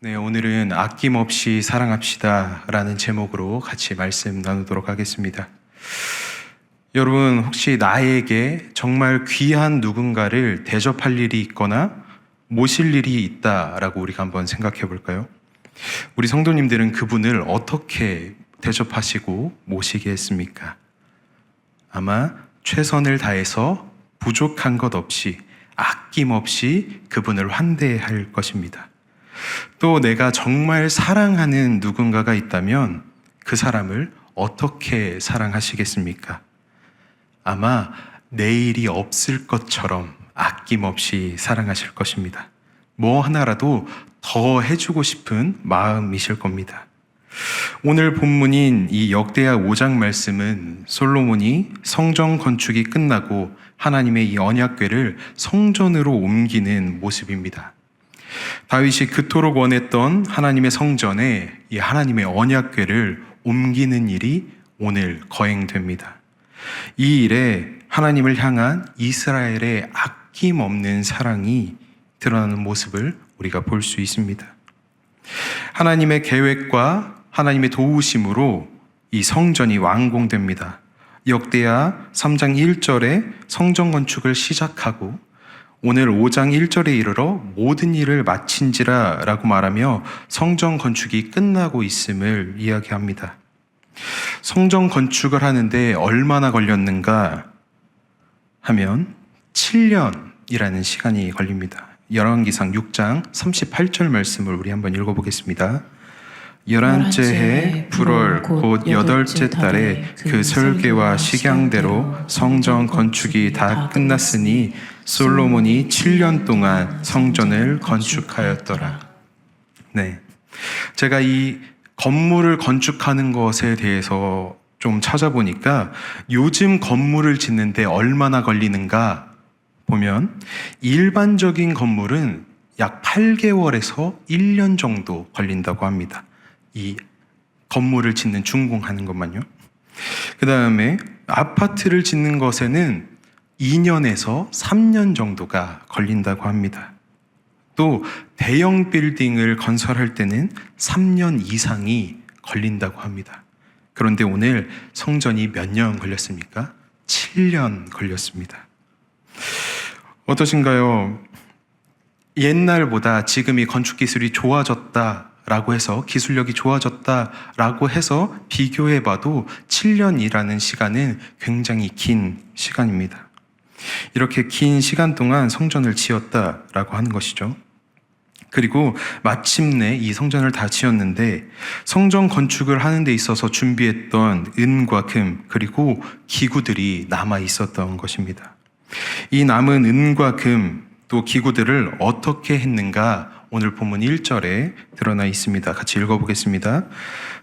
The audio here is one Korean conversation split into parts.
네, 오늘은 아낌없이 사랑합시다 라는 제목으로 같이 말씀 나누도록 하겠습니다. 여러분, 혹시 나에게 정말 귀한 누군가를 대접할 일이 있거나 모실 일이 있다라고 우리가 한번 생각해 볼까요? 우리 성도님들은 그분을 어떻게 대접하시고 모시게 했습니까? 아마 최선을 다해서 부족한 것 없이 아낌없이 그분을 환대할 것입니다. 또 내가 정말 사랑하는 누군가가 있다면 그 사람을 어떻게 사랑하시겠습니까? 아마 내일이 없을 것처럼 아낌없이 사랑하실 것입니다. 뭐 하나라도 더 해주고 싶은 마음이실 겁니다. 오늘 본문인 이 역대하 5장 말씀은 솔로몬이 성전 건축이 끝나고 하나님의 이 언약궤를 성전으로 옮기는 모습입니다. 다윗이 그토록 원했던 하나님의 성전에 이 하나님의 언약궤를 옮기는 일이 오늘 거행됩니다. 이 일에 하나님을 향한 이스라엘의 아낌없는 사랑이 드러나는 모습을 우리가 볼 수 있습니다. 하나님의 계획과 하나님의 도우심으로 이 성전이 완공됩니다. 역대하 3장 1절에 성전 건축을 시작하고 오늘 5장 1절에 이르러 모든 일을 마친지라 라고 말하며 성전 건축이 끝나고 있음을 이야기합니다. 성전 건축을 하는데 얼마나 걸렸는가 하면 7년이라는 시간이 걸립니다. 열왕기상 6장 38절 말씀을 우리 한번 읽어보겠습니다. 11째 해 불월 곧 8째 달에 그 설계와 식양대로 성전 건축이 다 끝났으니 솔로몬이 7년 동안 성전을 건축하였더라. 네, 제가 이 건물을 건축하는 것에 대해서 좀 찾아보니까 요즘 건물을 짓는데 얼마나 걸리는가 보면 일반적인 건물은 약 8개월에서 1년 정도 걸린다고 합니다. 이 건물을 짓는 준공하는 것만요. 그 다음에 아파트를 짓는 것에는 2년에서 3년 정도가 걸린다고 합니다. 또 대형 빌딩을 건설할 때는 3년 이상이 걸린다고 합니다. 그런데 오늘 성전이 몇 년 걸렸습니까? 7년 걸렸습니다. 어떠신가요? 옛날보다 지금이 건축 기술이 좋아졌다라고 해서 기술력이 좋아졌다라고 해서 비교해봐도 7년이라는 시간은 굉장히 긴 시간입니다. 이렇게 긴 시간 동안 성전을 지었다라고 하는 것이죠. 그리고 마침내 이 성전을 다 지었는데 성전 건축을 하는 데 있어서 준비했던 은과 금 그리고 기구들이 남아 있었던 것입니다. 이 남은 은과 금 또 기구들을 어떻게 했는가 오늘 본문 1절에 드러나 있습니다. 같이 읽어보겠습니다.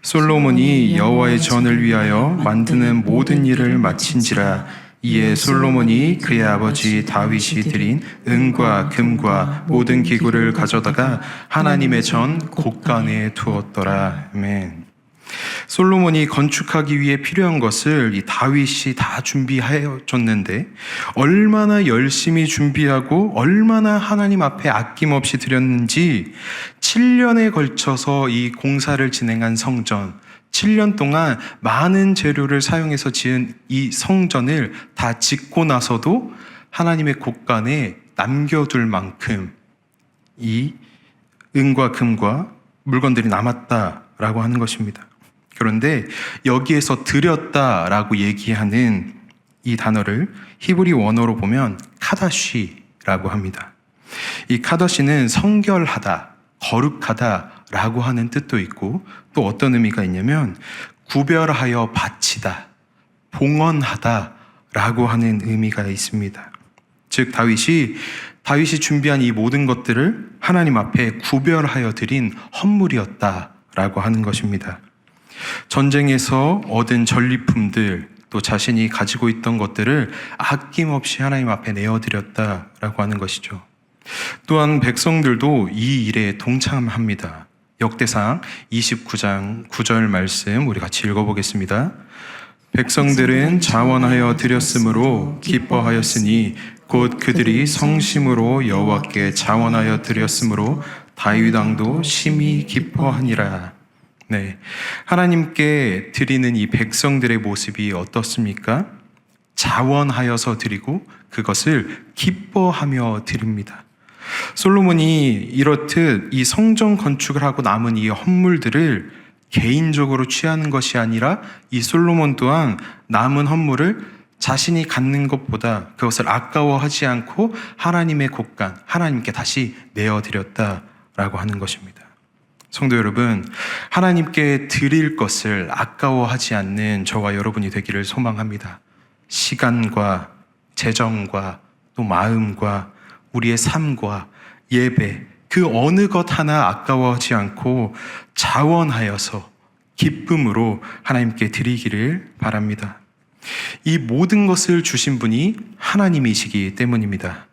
솔로몬이 여호와의 전을 위하여 만드는 모든 일을 마친지라. 이에 솔로몬이 그의 아버지 다윗이 드린 은과 금과 모든 기구를 가져다가 하나님의 전 곳간에 두었더라. 아멘. 솔로몬이 건축하기 위해 필요한 것을 이 다윗이 다 준비하여 줬는데 얼마나 열심히 준비하고 얼마나 하나님 앞에 아낌없이 드렸는지 7년에 걸쳐서 이 공사를 진행한 성전, 7년 동안 많은 재료를 사용해서 지은 이 성전을 다 짓고 나서도 하나님의 곳간에 남겨둘 만큼 이 은과 금과 물건들이 남았다라고 하는 것입니다. 그런데 여기에서 드렸다라고 얘기하는 이 단어를 히브리 원어로 보면 카다시라고 합니다. 이 카다시는 성결하다, 거룩하다라고 하는 뜻도 있고 또 어떤 의미가 있냐면 구별하여 바치다, 봉헌하다라고 하는 의미가 있습니다. 즉 다윗이 준비한 이 모든 것들을 하나님 앞에 구별하여 드린 헌물이었다라고 하는 것입니다. 전쟁에서 얻은 전리품들 또 자신이 가지고 있던 것들을 아낌없이 하나님 앞에 내어드렸다라고 하는 것이죠. 또한 백성들도 이 일에 동참합니다. 역대상 29장 9절 말씀 우리 같이 읽어보겠습니다. 백성들은 자원하여 드렸으므로 기뻐하였으니 곧 그들이 성심으로 여호와께 자원하여 드렸으므로 다윗 왕도 심히 기뻐하니라. 네, 하나님께 드리는 이 백성들의 모습이 어떻습니까? 자원하여서 드리고 그것을 기뻐하며 드립니다. 솔로몬이 이렇듯 이 성전 건축을 하고 남은 이 헌물들을 개인적으로 취하는 것이 아니라 이 솔로몬 또한 남은 헌물을 자신이 갖는 것보다 그것을 아까워하지 않고 하나님의 곳간, 하나님께 다시 내어드렸다라고 하는 것입니다. 성도 여러분, 하나님께 드릴 것을 아까워하지 않는 저와 여러분이 되기를 소망합니다. 시간과 재정과 또 마음과 우리의 삶과 예배, 그 어느 것 하나 아까워하지 않고 자원하여서 기쁨으로 하나님께 드리기를 바랍니다. 이 모든 것을 주신 분이 하나님이시기 때문입니다.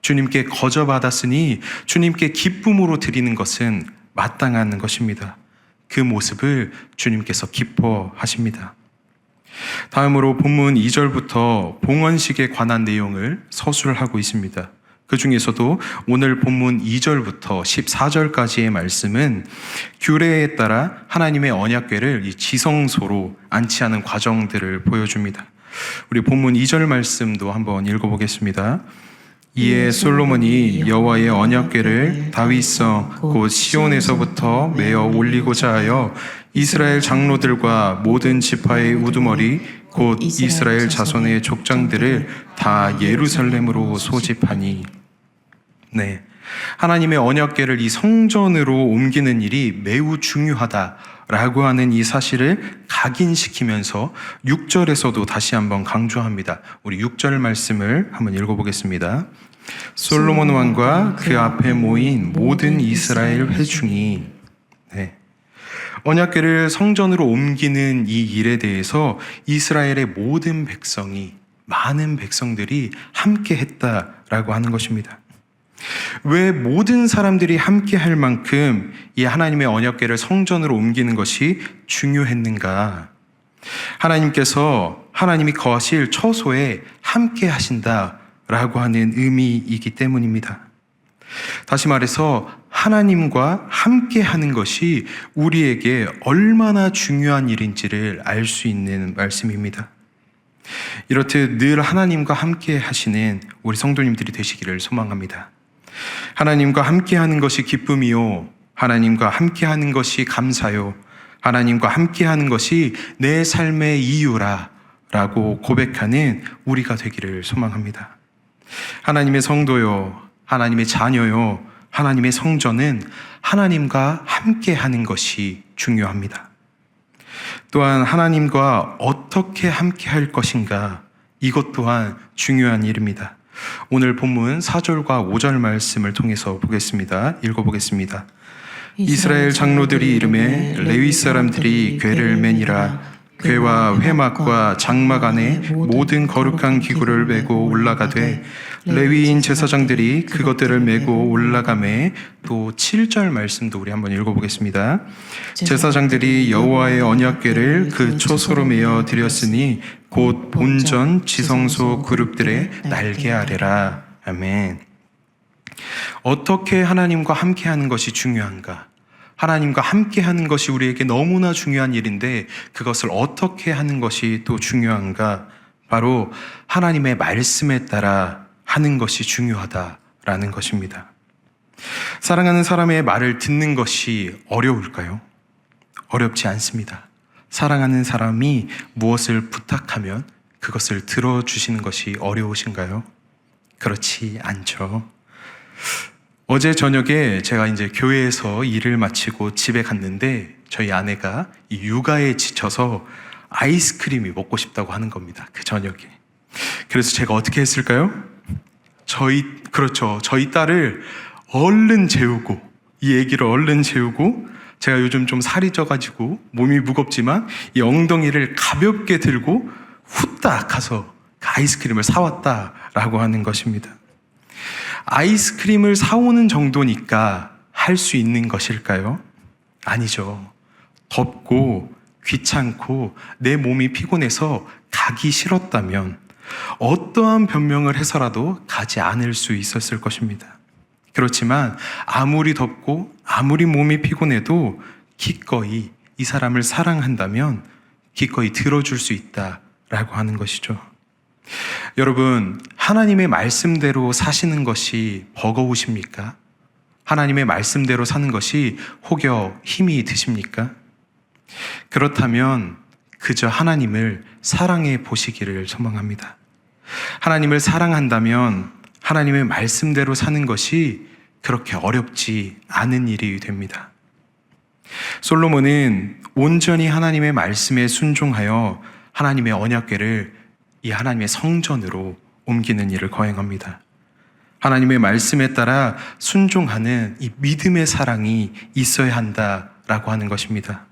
주님께 거저받았으니 주님께 기쁨으로 드리는 것은 마땅한 것입니다. 그 모습을 주님께서 기뻐하십니다. 다음으로 본문 2절부터 봉헌식에 관한 내용을 서술하고 있습니다. 그 중에서도 오늘 본문 2절부터 14절까지의 말씀은 규례에 따라 하나님의 언약궤를 이 지성소로 안치하는 과정들을 보여줍니다. 우리 본문 2절 말씀도 한번 읽어보겠습니다. 이에 솔로몬이 여호와의 언약궤를 다윗성 곧 시온에서부터 메어 올리고자 하여 이스라엘 장로들과 모든 지파의 우두머리 곧 이스라엘 자손의 족장들을 다 예루살렘으로 소집하니. 네, 하나님의 언약궤를 이 성전으로 옮기는 일이 매우 중요하다라고 하는 이 사실을 각인시키면서 6절에서도 다시 한번 강조합니다. 우리 6절 말씀을 한번 읽어보겠습니다. 솔로몬 왕과 그 앞에 모인 모든 이스라엘 회중이. 네, 언약궤를 성전으로 옮기는 이 일에 대해서 이스라엘의 모든 백성이, 많은 백성들이 함께 했다라고 하는 것입니다. 왜 모든 사람들이 함께 할 만큼 이 하나님의 언약궤를 성전으로 옮기는 것이 중요했는가? 하나님께서 하나님이 거하실 처소에 함께 하신다라고 하는 의미이기 때문입니다. 다시 말해서 하나님과 함께 하는 것이 우리에게 얼마나 중요한 일인지를 알 수 있는 말씀입니다. 이렇듯 늘 하나님과 함께 하시는 우리 성도님들이 되시기를 소망합니다. 하나님과 함께하는 것이 기쁨이요, 하나님과 함께하는 것이 감사요, 하나님과 함께하는 것이 내 삶의 이유라 라고 고백하는 우리가 되기를 소망합니다. 하나님의 성도요, 하나님의 자녀요, 하나님의 성전은 하나님과 함께하는 것이 중요합니다. 또한 하나님과 어떻게 함께할 것인가, 이것 또한 중요한 일입니다. 오늘 본문 4절과 5절 말씀을 통해서 보겠습니다. 읽어보겠습니다. 이스라엘 장로들이 이름에 레위 사람들이 궤를 매니라. 궤와 회막과 장막 안에 모든 거룩한 기구를 메고 올라가되 레위인 제사장들이 그것들을 메고 올라가매. 또 7절 말씀도 우리 한번 읽어보겠습니다. 제사장들이 여호와의 언약궤를 그 초소로 메어 드렸으니 곧 본전 지성소 그룹들의 날개 아래라. 아멘. 어떻게 하나님과 함께하는 것이 중요한가? 하나님과 함께하는 것이 우리에게 너무나 중요한 일인데 그것을 어떻게 하는 것이 또 중요한가? 바로 하나님의 말씀에 따라 하는 것이 중요하다라는 것입니다. 사랑하는 사람의 말을 듣는 것이 어려울까요? 어렵지 않습니다. 사랑하는 사람이 무엇을 부탁하면 그것을 들어주시는 것이 어려우신가요? 그렇지 않죠. 어제 저녁에 제가 이제 교회에서 일을 마치고 집에 갔는데 저희 아내가 이 육아에 지쳐서 아이스크림이 먹고 싶다고 하는 겁니다. 그 저녁에. 그래서 제가 어떻게 했을까요? 저희 딸을 얼른 재우고, 이 애기를 얼른 재우고, 제가 요즘 좀 살이 쪄가지고 몸이 무겁지만 이 엉덩이를 가볍게 들고 후딱 가서 아이스크림을 사왔다라고 하는 것입니다. 아이스크림을 사오는 정도니까 할 수 있는 것일까요? 아니죠. 덥고 귀찮고 내 몸이 피곤해서 가기 싫었다면 어떠한 변명을 해서라도 가지 않을 수 있었을 것입니다. 그렇지만 아무리 덥고 아무리 몸이 피곤해도 기꺼이 이 사람을 사랑한다면 기꺼이 들어줄 수 있다라고 하는 것이죠. 여러분, 하나님의 말씀대로 사시는 것이 버거우십니까? 하나님의 말씀대로 사는 것이 혹여 힘이 드십니까? 그렇다면 그저 하나님을 사랑해 보시기를 소망합니다. 하나님을 사랑한다면 하나님의 말씀대로 사는 것이 그렇게 어렵지 않은 일이 됩니다. 솔로몬은 온전히 하나님의 말씀에 순종하여 하나님의 언약궤를 이 하나님의 성전으로 옮기는 일을 거행합니다. 하나님의 말씀에 따라 순종하는 이 믿음의 사랑이 있어야 한다라고 하는 것입니다.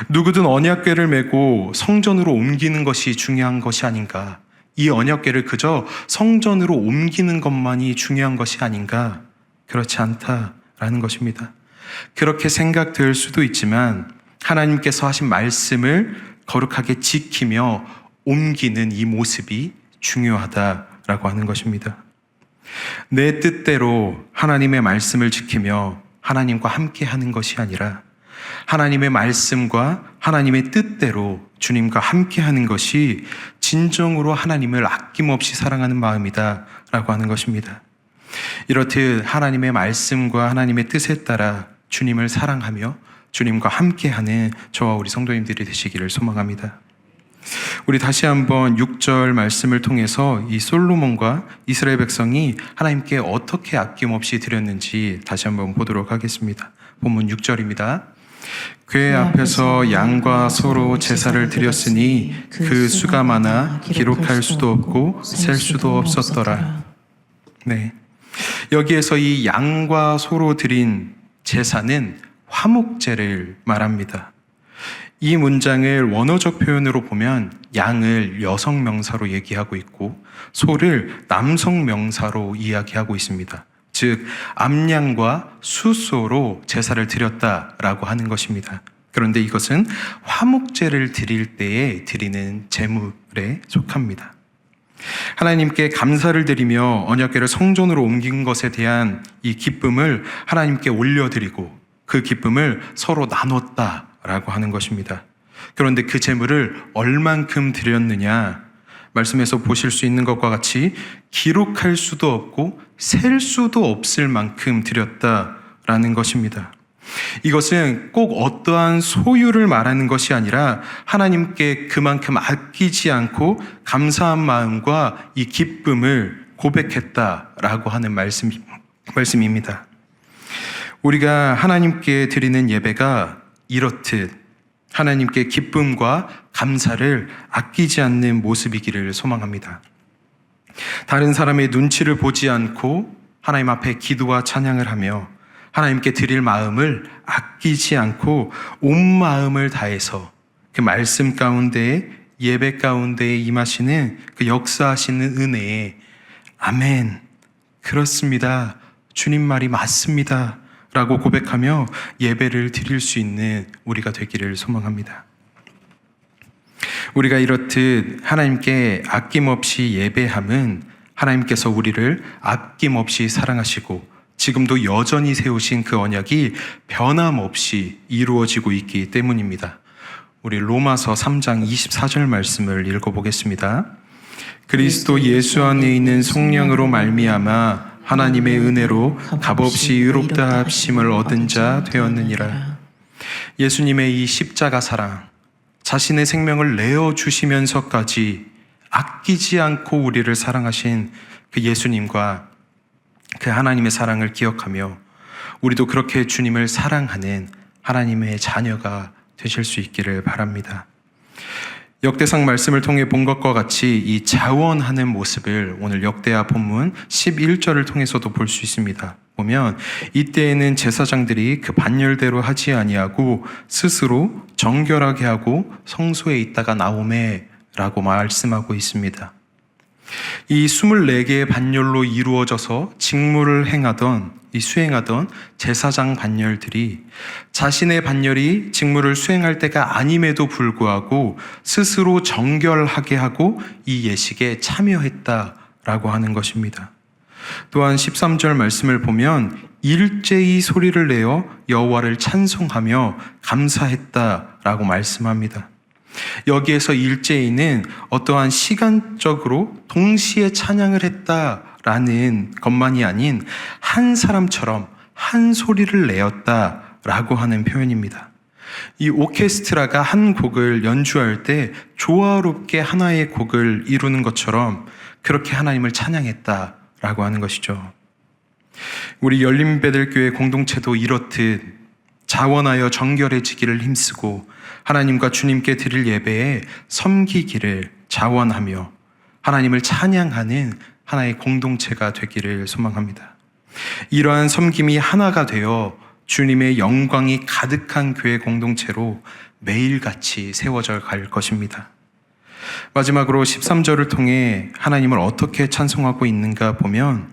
누구든 언약궤를 메고 성전으로 옮기는 것이 중요한 것이 아닌가? 이 언약궤를 그저 성전으로 옮기는 것만이 중요한 것이 아닌가? 그렇지 않다라는 것입니다. 그렇게 생각될 수도 있지만 하나님께서 하신 말씀을 거룩하게 지키며 옮기는 이 모습이 중요하다라고 하는 것입니다. 내 뜻대로 하나님의 말씀을 지키며 하나님과 함께 하는 것이 아니라 하나님의 말씀과 하나님의 뜻대로 주님과 함께 하는 것이 진정으로 하나님을 아낌없이 사랑하는 마음이다라고 하는 것입니다. 이렇듯 하나님의 말씀과 하나님의 뜻에 따라 주님을 사랑하며 주님과 함께하는 저와 우리 성도님들이 되시기를 소망합니다. 우리 다시 한번 6절 말씀을 통해서 이 솔로몬과 이스라엘 백성이 하나님께 어떻게 아낌없이 드렸는지 다시 한번 보도록 하겠습니다. 본문 6절입니다. 궤 앞에서 양과 소로 제사를 드렸으니 그 수가 많아 기록할 수도 없고 셀 수도 없었더라. 네, 여기에서 이 양과 소로 드린 제사는 화목제를 말합니다. 이 문장을 원어적 표현으로 보면 양을 여성 명사로 얘기하고 있고 소를 남성 명사로 이야기하고 있습니다. 즉 암양과 수소로 제사를 드렸다라고 하는 것입니다. 그런데 이것은 화목제를 드릴 때에 드리는 제물에 속합니다. 하나님께 감사를 드리며 언약궤를 성전으로 옮긴 것에 대한 이 기쁨을 하나님께 올려드리고 그 기쁨을 서로 나눴다라고 하는 것입니다. 그런데 그 제물을 얼만큼 드렸느냐? 말씀에서 보실 수 있는 것과 같이 기록할 수도 없고 셀 수도 없을 만큼 드렸다라는 것입니다. 이것은 꼭 어떠한 소유를 말하는 것이 아니라 하나님께 그만큼 아끼지 않고 감사한 마음과 이 기쁨을 고백했다라고 하는 말씀입니다. 우리가 하나님께 드리는 예배가 이렇듯 하나님께 기쁨과 감사를 아끼지 않는 모습이기를 소망합니다. 다른 사람의 눈치를 보지 않고 하나님 앞에 기도와 찬양을 하며 하나님께 드릴 마음을 아끼지 않고 온 마음을 다해서 그 말씀 가운데 예배 가운데 임하시는 그 역사하시는 은혜에 아멘, 그렇습니다, 주님 말이 맞습니다 라고 고백하며 예배를 드릴 수 있는 우리가 되기를 소망합니다. 우리가 이렇듯 하나님께 아낌없이 예배함은 하나님께서 우리를 아낌없이 사랑하시고 지금도 여전히 세우신 그 언약이 변함없이 이루어지고 있기 때문입니다. 우리 로마서 3장 24절 말씀을 읽어보겠습니다. 그리스도 예수 안에 있는 성령으로 말미암아 하나님의 은혜로 값없이 의롭다 합심을 얻은 자 되었느니라. 예수님의 이 십자가 사랑, 자신의 생명을 내어주시면서까지 아끼지 않고 우리를 사랑하신 그 예수님과 그 하나님의 사랑을 기억하며 우리도 그렇게 주님을 사랑하는 하나님의 자녀가 되실 수 있기를 바랍니다. 역대상 말씀을 통해 본 것과 같이 이 자원하는 모습을 오늘 역대하 본문 11절을 통해서도 볼 수 있습니다. 보면 이때에는 제사장들이 그 반열대로 하지 아니하고 스스로 정결하게 하고 성소에 있다가 나오매 라고 말씀하고 있습니다. 이 24개의 반열로 이루어져서 직무를 수행하던 제사장 반열들이 자신의 반열이 직무를 수행할 때가 아님에도 불구하고 스스로 정결하게 하고 이 예식에 참여했다라고 하는 것입니다. 또한 13절 말씀을 보면 일제히 소리를 내어 여호와를 찬송하며 감사했다라고 말씀합니다. 여기에서 일제히는 어떠한 시간적으로 동시에 찬양을 했다라는 것만이 아닌 한 사람처럼 한 소리를 내었다라고 하는 표현입니다. 이 오케스트라가 한 곡을 연주할 때 조화롭게 하나의 곡을 이루는 것처럼 그렇게 하나님을 찬양했다라고 하는 것이죠. 우리 열린베델교회 공동체도 이렇듯 자원하여 정결해지기를 힘쓰고 하나님과 주님께 드릴 예배에 섬기기를 자원하며 하나님을 찬양하는 하나의 공동체가 되기를 소망합니다. 이러한 섬김이 하나가 되어 주님의 영광이 가득한 교회 공동체로 매일같이 세워져 갈 것입니다. 마지막으로 13절을 통해 하나님을 어떻게 찬송하고 있는가 보면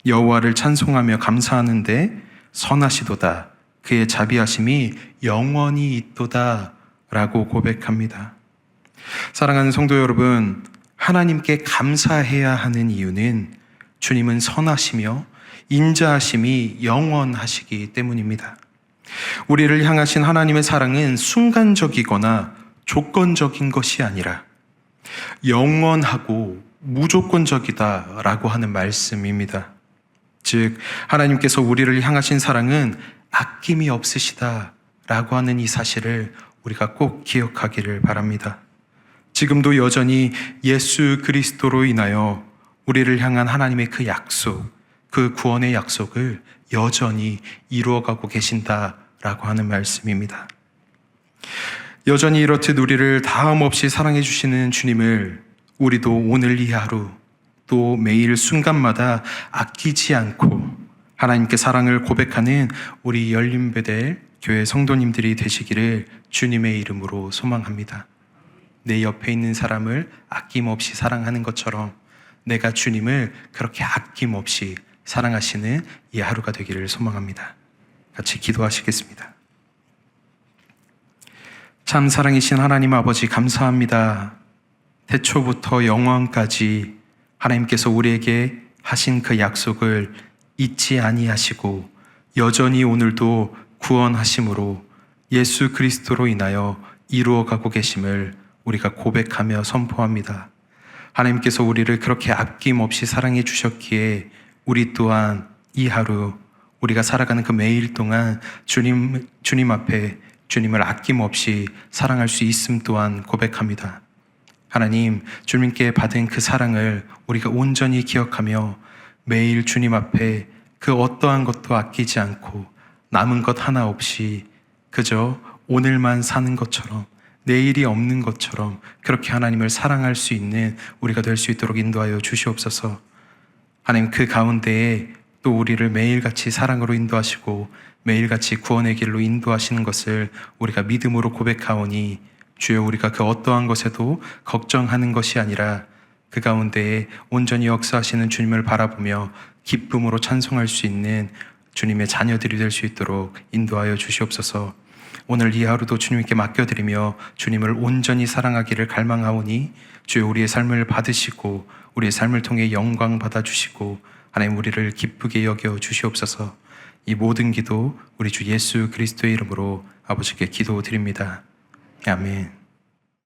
여호와를 찬송하며 감사하는데 선하시도다, 그의 자비하심이 영원히 있도다 라고 고백합니다. 사랑하는 성도 여러분, 하나님께 감사해야 하는 이유는 주님은 선하시며 인자하심이 영원하시기 때문입니다. 우리를 향하신 하나님의 사랑은 순간적이거나 조건적인 것이 아니라 영원하고 무조건적이다라고 하는 말씀입니다. 즉, 하나님께서 우리를 향하신 사랑은 아낌이 없으시다라고 하는 이 사실을 우리가 꼭 기억하기를 바랍니다. 지금도 여전히 예수 그리스도로 인하여 우리를 향한 하나님의 그 약속, 그 구원의 약속을 여전히 이루어가고 계신다라고 하는 말씀입니다. 여전히 이렇듯 우리를 다함 없이 사랑해 주시는 주님을 우리도 오늘 이 하루 또 매일 순간마다 아끼지 않고 하나님께 사랑을 고백하는 우리 열린베델 교회 성도님들이 되시기를 주님의 이름으로 소망합니다. 내 옆에 있는 사람을 아낌없이 사랑하는 것처럼 내가 주님을 그렇게 아낌없이 사랑하시는 이 하루가 되기를 소망합니다. 같이 기도하시겠습니다. 참 사랑이신 하나님 아버지, 감사합니다. 태초부터 영원까지 하나님께서 우리에게 하신 그 약속을 잊지 아니하시고 여전히 오늘도 구원하심으로 예수 그리스도로 인하여 이루어가고 계심을 우리가 고백하며 선포합니다. 하나님께서 우리를 그렇게 아낌없이 사랑해 주셨기에 우리 또한 이 하루 우리가 살아가는 그 매일 동안 주님 앞에 주님을 아낌없이 사랑할 수 있음 또한 고백합니다. 하나님, 주님께 받은 그 사랑을 우리가 온전히 기억하며 매일 주님 앞에 그 어떠한 것도 아끼지 않고 남은 것 하나 없이 그저 오늘만 사는 것처럼 내일이 없는 것처럼 그렇게 하나님을 사랑할 수 있는 우리가 될 수 있도록 인도하여 주시옵소서. 하나님, 그 가운데에 또 우리를 매일같이 사랑으로 인도하시고 매일같이 구원의 길로 인도하시는 것을 우리가 믿음으로 고백하오니 주여, 우리가 그 어떠한 것에도 걱정하는 것이 아니라 그 가운데에 온전히 역사하시는 주님을 바라보며 기쁨으로 찬송할 수 있는 주님의 자녀들이 될 수 있도록 인도하여 주시옵소서. 오늘 이 하루도 주님께 맡겨드리며 주님을 온전히 사랑하기를 갈망하오니 주여, 우리의 삶을 받으시고 우리의 삶을 통해 영광 받아주시고 하나님, 우리를 기쁘게 여겨 주시옵소서. 이 모든 기도 우리 주 예수 그리스도의 이름으로 아버지께 기도드립니다. 아멘.